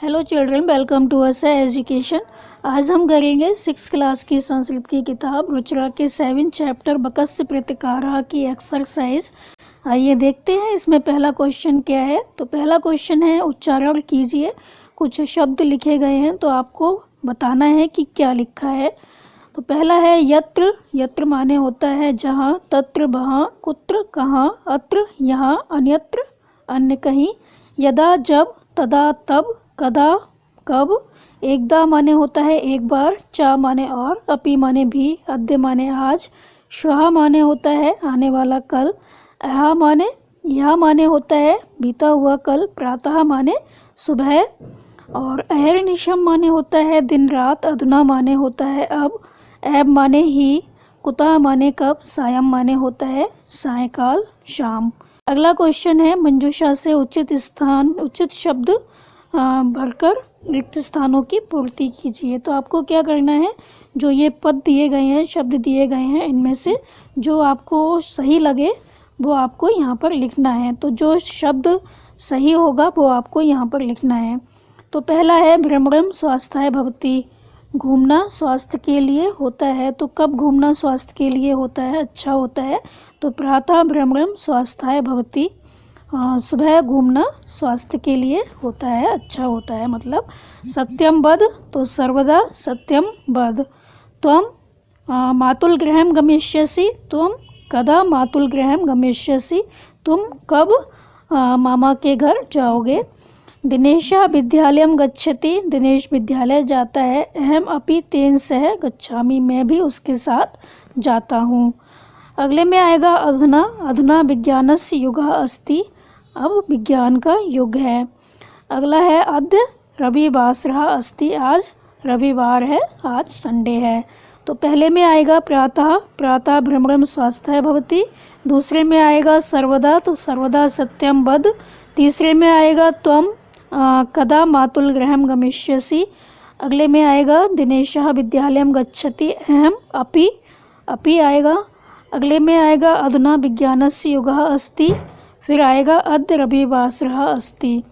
Hello children, welcome to us education. आज हम करेंगे 6th क्लास की संस्कृत की किताब रुचिरा के 7 चैप्टर बकस्य प्रतिकारा की एक्सरसाइज। आइए देखते हैं इसमें पहला क्वेश्चन क्या है। तो पहला क्वेश्चन है उच्चारण कीजिए। कुछ शब्द लिखे गए हैं तो आपको बताना है कि क्या लिखा है। तो पहला है यत्र। यत्र माने होता है जहाँ, तत्र वहाँ, कुत्र कहाँ, अत्र यहाँ, अन्यत्र अन्य कहीं, यदा जब, तदा तब, कदा कब। एकदा माने होता है एक बार, चा माने और, अपि माने भी, अद्य माने आज, श्वः माने होता है आने वाला कल, अहा माने यह माने होता है बीता हुआ कल, प्रातः माने सुबह, और अहर्निशम माने होता है दिन रात, अधुना माने होता है अब, ऐब माने ही, कुतः माने कब, सायं माने होता है सायंकाल शाम। अगला क्वेश्चन है मंजूषा से उचित शब्द भरकर रिक्त स्थानों की पूर्ति कीजिए। तो आपको क्या करना है, जो ये पद दिए गए हैं, शब्द दिए गए हैं, इनमें से जो आपको सही लगे वो आपको यहाँ पर लिखना है। तो जो शब्द सही होगा वो आपको यहाँ पर लिखना है। तो पहला है भ्रमणम स्वास्थ्याय भवति। घूमना स्वास्थ्य के लिए होता है। तो कब घूमना स्वास्थ्य के लिए होता है, अच्छा होता है? तो प्रातः भ्रमणम स्वास्थ्याय भवति। सुबह घूमना स्वास्थ्य के लिए होता है, अच्छा होता है। मतलब सत्यम वद, तो सर्वदा सत्यम वद। त्वम मातुल गृहं गमिष्यसि। त्वम कदा मातुल गृहं गमिष्यसि। तुम कब मामा के घर जाओगे। दिनेशः विद्यालयं गच्छति। दिनेश विद्यालय जाता है। अहम अपि तेन सह गच्छामि। मैं भी उसके साथ जाता हूँ। अगले में आएगा अधुना। अधुना विज्ञानस्य युगः अस्ति। अब विज्ञान का युग है। अगला है अद्य रविवासरः अस्ति। आज रविवार है, आज संडे है। तो पहले में आएगा प्रातः। प्रातः भ्रमणं स्वास्थ्याय भवति। दूसरे में आएगा सर्वदा, तो सर्वदा सत्यम वद। तीसरे में आएगा त्वम कदा मातुल गृहं गमिष्यसि। अगले में आएगा दिनेशः विद्यालयं गच्छति। अहम अपि आएगा। अगले में आएगा अधुना विज्ञानस्य युगः अस्ति। फिर आएगा अद्य रविवासरः अस्ति।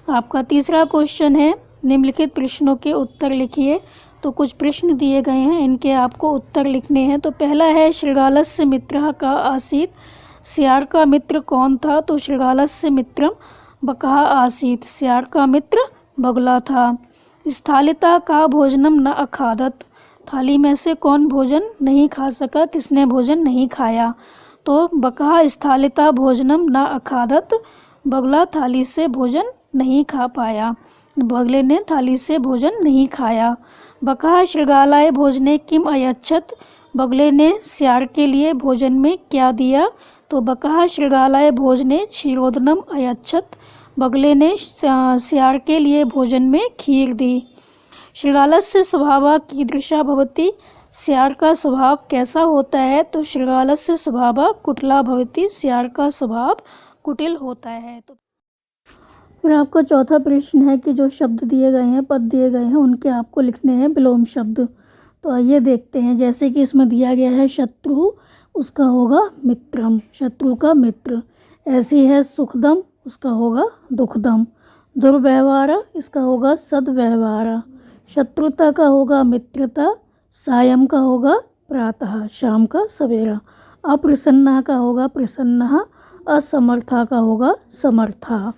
आपका तीसरा क्वेश्चन है निम्नलिखित प्रश्नों के उत्तर लिखिए। तो कुछ प्रश्न दिए गए हैं, इनके आपको उत्तर लिखने हैं। तो पहला है शृगालस्य मित्रः का आसीत्। सियार का मित्र कौन था? तो शृगालस्य मित्रं बकः आसीत्। सियार का मित्र बगुला था। स्थालिता का भोजनम न अखादत। थाली में से कौन भोजन नहीं खा सका, किसने भोजन नहीं खाया? तो बकः स्थालिता भोजनम न अखादत। बगुला थाली से भोजन नहीं खा पाया, बगले ने थाली से भोजन नहीं खाया। बकः शृगालाय भोजने किम अयच्छत। बगले ने सियार के लिए भोजन में क्या दिया? तो बकः शृगालाय भोजने क्षीरोदनम अयच्छत। बगले ने सियार के लिए भोजन में खीर दी। शृगालस्य स्वभावः कीदृशः भवति। सियार का स्वभाव कैसा होता है? तो शृगालस्य स्वभावः कुटिलः भवति। सियार का स्वभाव कुटिल होता है। तो फिर आपका चौथा प्रश्न है कि जो शब्द दिए गए हैं, पद दिए गए हैं, उनके आपको लिखने हैं विलोम शब्द। तो आइए देखते हैं। जैसे कि इसमें दिया गया है शत्रु, उसका होगा मित्रम, शत्रु का मित्र। ऐसी है सुखदम, उसका होगा दुखदम। दुर्व्यवहार, इसका होगा सद्व्यवहार। शत्रुता का होगा मित्रता। सायं का होगा प्रातः, शाम का सवेरा। अप्रसन्ना का होगा प्रसन्नः। असमर्था का होगा समर्था।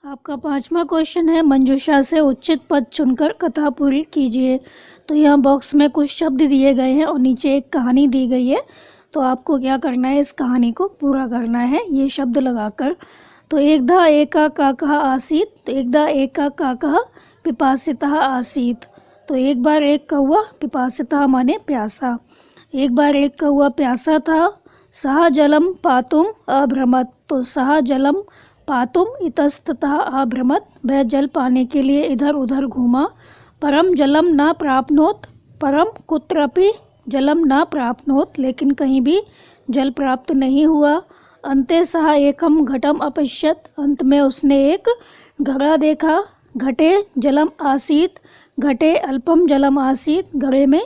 आपका पांचवा क्वेश्चन है मंजूषा से उचित पद चुनकर कथा पूरी कीजिए। तो यहाँ बॉक्स में कुछ शब्द दिए गए हैं और नीचे एक कहानी दी गई है। तो आपको क्या करना है, इस कहानी को पूरा करना है ये शब्द लगाकर। तो एकदा एका काकः आसीत्। तो एकदा एका काकः पिपासितः आसीत्। तो एक बार एक कौवा, पिपासितः माने प्यासा, एक बार एक कौवा प्यासा था। सः जलम पातुम अभ्रमत। तो सः जलम पातुम इतस्ततः अभ्रमत। वह जल पाने के लिए इधर उधर घूमा। परम जलम न प्राप्नोत। परम कुत्रपि जलम न प्राप्नोत। लेकिन कहीं भी जल प्राप्त नहीं हुआ। अन्ते सः एकम घटम अपश्यत। अंत में उसने एक घड़ा देखा। घटे जलम आसीत्। घटे अल्पम जलम आसीत्। घड़े में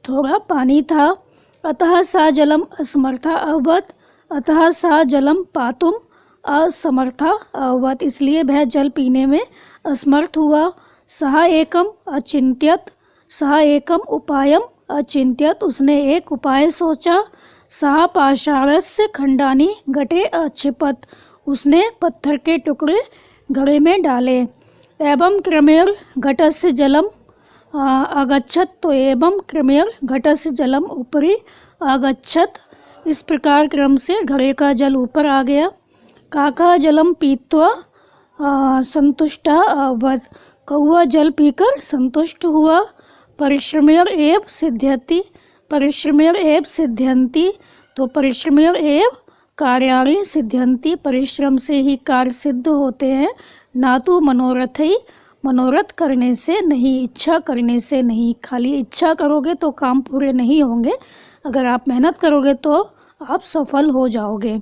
थोड़ा पानी था। अतः सा जलम असमर्था अभवत। अतः सा जलम पातुम असमर्था अभवत्, इसलिए वह जल पीने में असमर्थ हुआ। सः एकम अचिंत्यत, सः एकम उपायम अचिंत्यत, उसने एक उपाय सोचा। सः पाषाणस्य खंडानि घटे अक्षिपत, उसने पत्थर के टुकड़े घड़े में डाले। एवं क्रमेण घटस्य जलम आगच्छत, तो एवं क्रमेण घटस्य जलम ऊपरी आगच्छत, इस प्रकार क्रम से घड़े का जल ऊपर आ गया। काकः जलम पीत्वा संतुष्टः अभवत्, कौवा जल पीकर संतुष्ट हुआ। परिश्रमेण एव सिद्ध्यति, परिश्रमेण एव सिद्ध्यन्ति, तो परिश्रमेण एव कार्याणि सिद्ध्यन्ति, परिश्रम से ही कार्य सिद्ध होते हैं, ना तो मनोरथ ही, मनोरथ करने से नहीं, इच्छा करने से नहीं। खाली इच्छा करोगे तो काम पूरे नहीं होंगे, अगर आप मेहनत करोगे तो आप सफल हो जाओगे।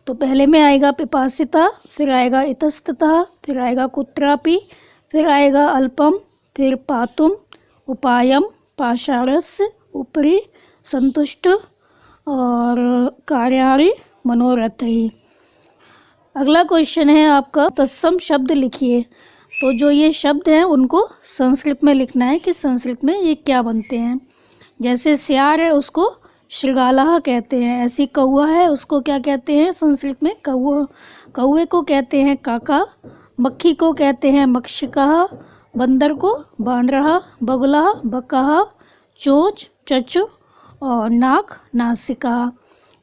तो पहले में आएगा पिपासिता, फिर आएगा इतस्ततः, फिर आएगा कुत्रापि, फिर आएगा अल्पम, फिर पातुम, उपायम, पाषाणस्य, ऊपरी, संतुष्ट और कार्याणि मनोरथैः। अगला क्वेश्चन है आपका, तत्सम शब्द लिखिए। तो जो ये शब्द हैं उनको संस्कृत में लिखना है कि संस्कृत में ये क्या बनते हैं। जैसे सियार है उसको शृगालः कहते हैं, ऐसी कौवा है उसको क्या कहते हैं संस्कृत में, कौवे को कहते हैं काका, मक्खी को कहते हैं मक्षिकः, बंदर को बानरः, बगुला बकः, चोंच चचु और नाक नासिका।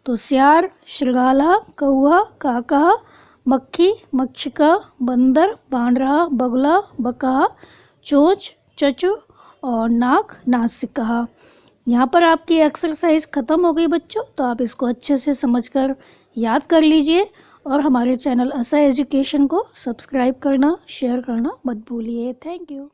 तो सियार, शृगालः, कौवा, काका, मक्खी, मक्षिका, बंदर, बानरः, बगुला, बकः, चोंच, चचु और नाक नासिका। यहाँ पर आपकी एक्सरसाइज ख़त्म हो गई बच्चों, तो आप इसको अच्छे से समझकर याद कर लीजिए और हमारे चैनल असा एजुकेशन को सब्सक्राइब करना, शेयर करना मत भूलिए। Thank you.